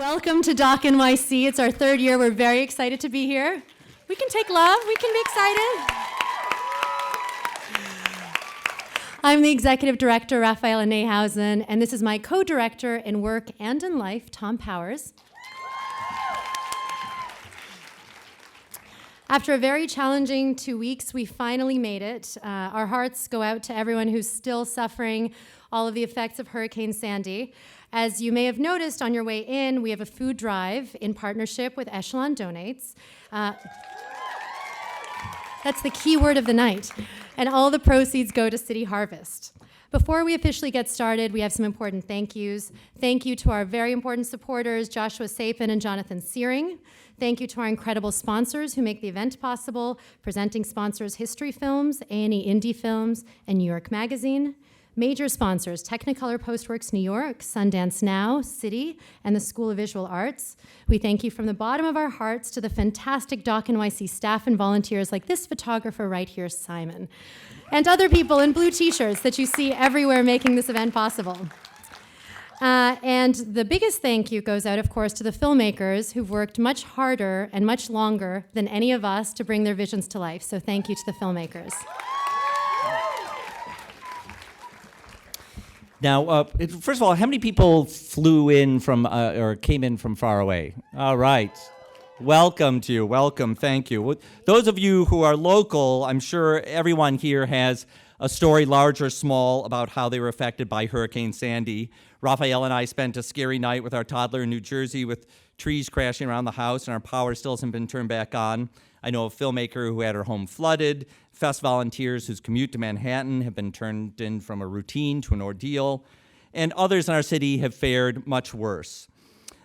Welcome to DOC NYC. It's our third year. We're very excited to be here. We can take love. We can be excited. I'm the executive director, Raphaela Neihausen, and this is my co-director in work and in life, Thom Powers. After a very challenging 2 weeks, we finally made it. Our hearts go out to everyone who's still suffering all of the effects of Hurricane Sandy. As you may have noticed on your way in, we have a food drive in partnership with Echelon Donates. That's the key word of the night. And all the proceeds go to City Harvest. Before we officially get started, we have some important thank yous. Thank you to our very important supporters, Joshua Sapin and Jonathan Searing. Thank you to our incredible sponsors who make the event possible, presenting sponsors History Films, A&E Indie Films, and New York Magazine. Major sponsors, Technicolor Postworks New York, Sundance Now, City, and the School of Visual Arts. We thank you from the bottom of our hearts to the fantastic DOC NYC staff and volunteers like this photographer right here, Simon, and other people in blue t-shirts that you see everywhere making this event possible. And the biggest thank you goes out, of course, to the filmmakers who've worked much harder and much longer than any of us to bring their visions to life. So thank you to the filmmakers. Now, first of all, how many people flew in from or came in from far away? All right. Welcome to you. Welcome. Thank you. Those of you who are local, I'm sure everyone here has a story, large or small, about how they were affected by Hurricane Sandy. Raphaela and I spent a scary night with our toddler in New Jersey with trees crashing around the house, and our power still hasn't been turned back on. I know a filmmaker who had her home flooded, fest volunteers whose commute to Manhattan have been turned in from a routine to an ordeal, and others in our city have fared much worse.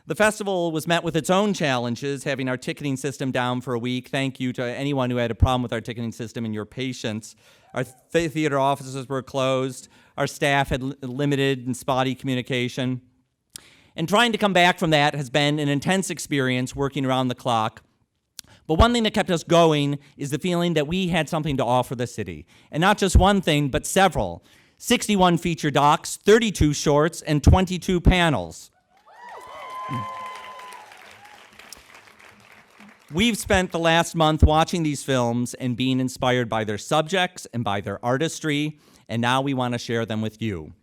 The festival was met with its own challenges, having our ticketing system down for a week. Thank you to anyone who had a problem with our ticketing system and your patience. Our theater offices were closed. Our staff had limited and spotty communication. And trying to come back from that has been an intense experience, working around the clock. But one thing that kept us going is the feeling that we had something to offer the city. And not just one thing, but several. 61 feature docs, 32 shorts, and 22 panels. We've spent the last month watching these films and being inspired by their subjects and by their artistry, and now we want to share them with you.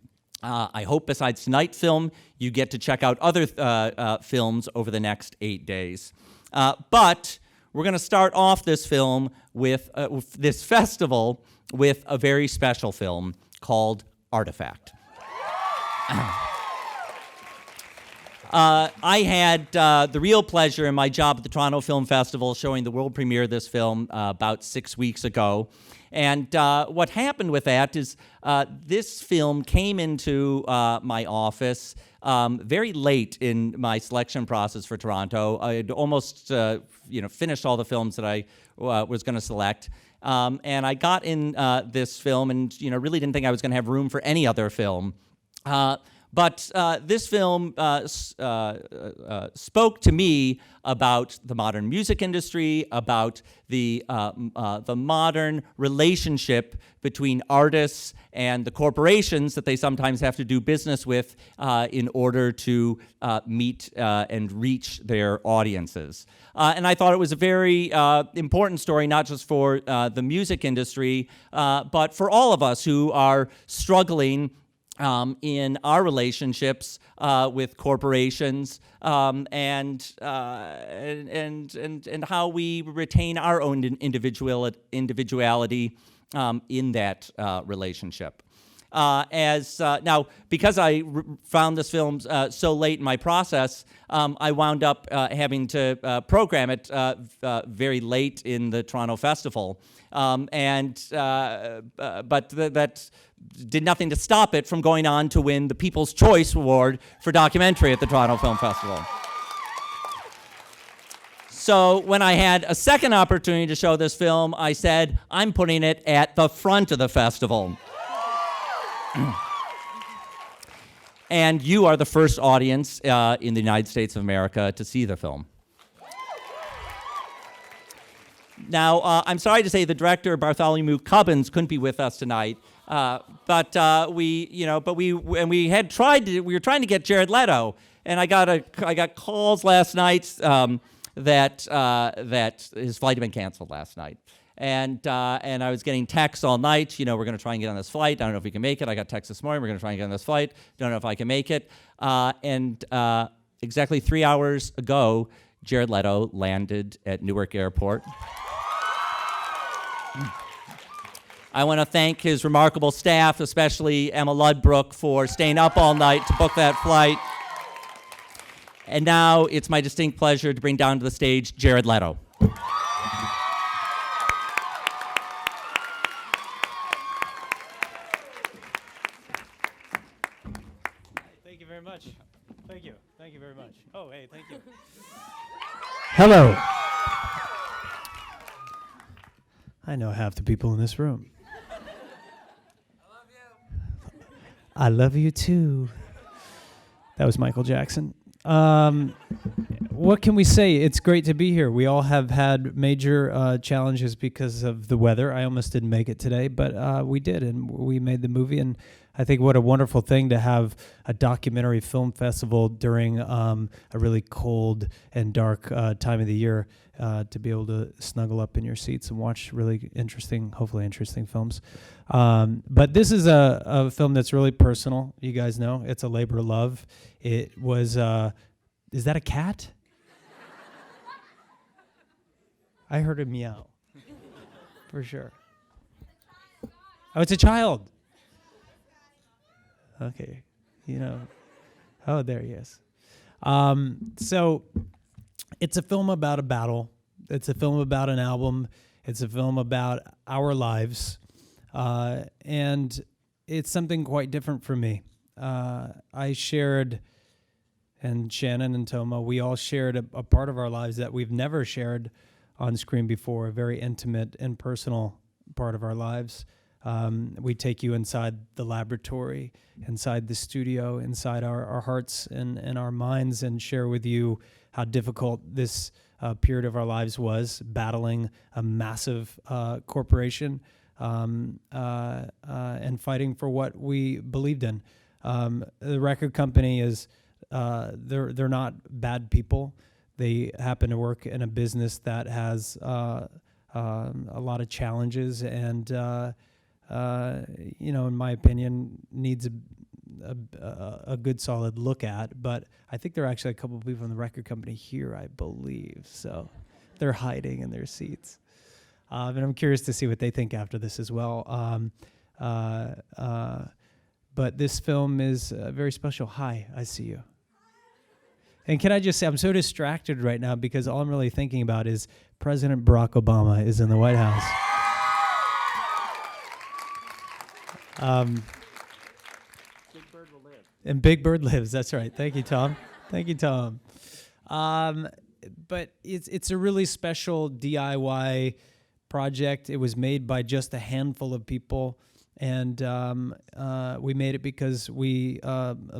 I hope besides tonight's film, you get to check out other films over the next 8 days. But we're going to start off this film with this festival with a very special film called Artifact. I had the real pleasure in my job at the Toronto Film Festival showing the world premiere of this film about 6 weeks ago. And what happened with that is this film came into my office very late in my selection process for Toronto. I had almost finished all the films that I was going to select. And I got in this film and really didn't think I was going to have room for any other film. But this film spoke to me about the modern music industry, about the modern relationship between artists and the corporations that they sometimes have to do business with in order to meet and reach their audiences. And I thought it was a very important story, not just for the music industry, but for all of us who are struggling in our relationships with corporations, and how we retain our own individuality in that relationship. Now, because I found this film so late in my process, I wound up having to program it very late in the Toronto Festival, but that did nothing to stop it from going on to win the People's Choice Award for documentary at the Toronto Film Festival. So when I had a second opportunity to show this film, I said, I'm putting it at the front of the festival. And you are the first audience in the United States of America to see the film. Now, I'm sorry to say the director, Bartholomew Cubbins, couldn't be with us tonight. We were trying to get Jared Leto, And I got calls last night that his flight had been canceled last night. And I was getting texts all night. We're going to try and get on this flight. I don't know if we can make it. I got texts this morning. We're going to try and get on this flight. Don't know if I can make it. And exactly 3 hours ago, Jared Leto landed at Newark Airport. I want to thank his remarkable staff, especially Emma Ludbrook, for staying up all night to book that flight. And now it's my distinct pleasure to bring down to the stage Jared Leto. Thank you very much. Thank you. Thank you very much. Oh, hey, thank you. Hello. I know half the people in this room. I love you too. That was Michael Jackson. What can we say? It's great to be here. We all have had major challenges because of the weather. I almost didn't make it today, but we did, and we made the movie. And I think what a wonderful thing to have a documentary film festival during a really cold and dark time of the year, to be able to snuggle up in your seats and watch really interesting, hopefully interesting films. But this is a film that's really personal. You guys know it's a labor of love. It was, is that a cat? I heard a meow, for sure. Oh, it's a child. Okay, oh, there he is. So it's a film about a battle. It's a film about an album. It's a film about our lives. And it's something quite different for me. I shared, and Shannon and Thom, we all shared a part of our lives that we've never shared on screen before, a very intimate and personal part of our lives. We take you inside the laboratory, inside the studio, inside our hearts and our minds, and share with you how difficult this period of our lives was, battling a massive corporation and fighting for what we believed in. The record company is, they're not bad people. They happen to work in a business that has a lot of challenges and in my opinion, needs a good solid look at. But I think there are actually a couple of people from the record company here, I believe. So they're hiding in their seats. And I'm curious to see what they think after this as well. But this film is very special. Hi, I see you. And can I just say, I'm so distracted right now because all I'm really thinking about is President Barack Obama is in the White House. Big Bird will live. And Big Bird lives. That's right. Thank you, Thom. Thank you, Thom. But it's a really special DIY project. It was made by just a handful of people, and we made it because we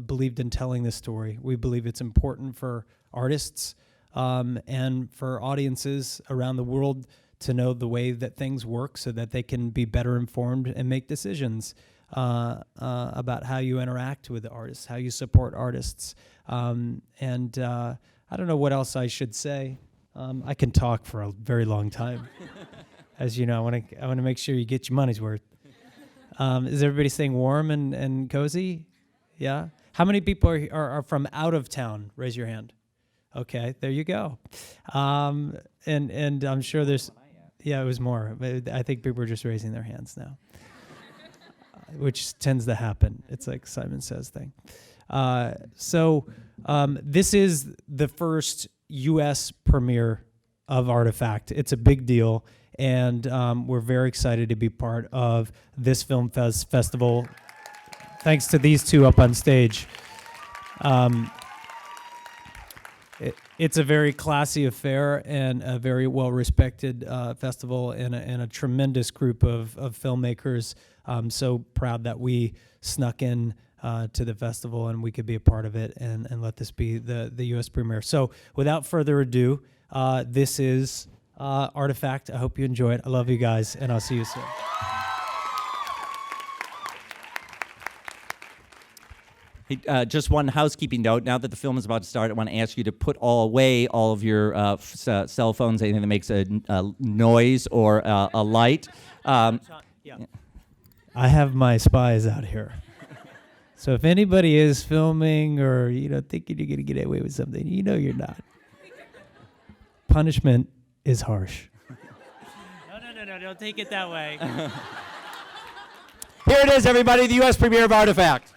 believed in telling this story. We believe it's important for artists and for audiences around the world to know the way that things work so that they can be better informed and make decisions about how you interact with the artists, how you support artists. And I don't know what else I should say. I can talk for a very long time. As you know, I want to make sure you get your money's worth. Is everybody staying warm and cozy? Yeah? How many people are from out of town? Raise your hand. Okay, there you go. And I'm sure there's... Yeah, it was more. I think people are just raising their hands now, which tends to happen. It's like Simon Says thing. So this is the first U.S. premiere of Artifact. It's a big deal, and we're very excited to be part of this film festival. Thanks to these two up on stage. It's a very classy affair and a very well-respected festival and a tremendous group of filmmakers. I'm so proud that we snuck in to the festival and we could be a part of it and let this be the U.S. premiere. So without further ado, this is Artifact. I hope you enjoy it. I love you guys, and I'll see you soon. Hey, just one housekeeping note. Now that the film is about to start, I want to ask you to put away all of your cell phones, anything that makes a noise or a light. I have my spies out here. So if anybody is filming or thinking you're going to get away with something, you're not. Punishment is harsh. No, don't take it that way. Here it is, everybody, the U.S. premiere of Artifact.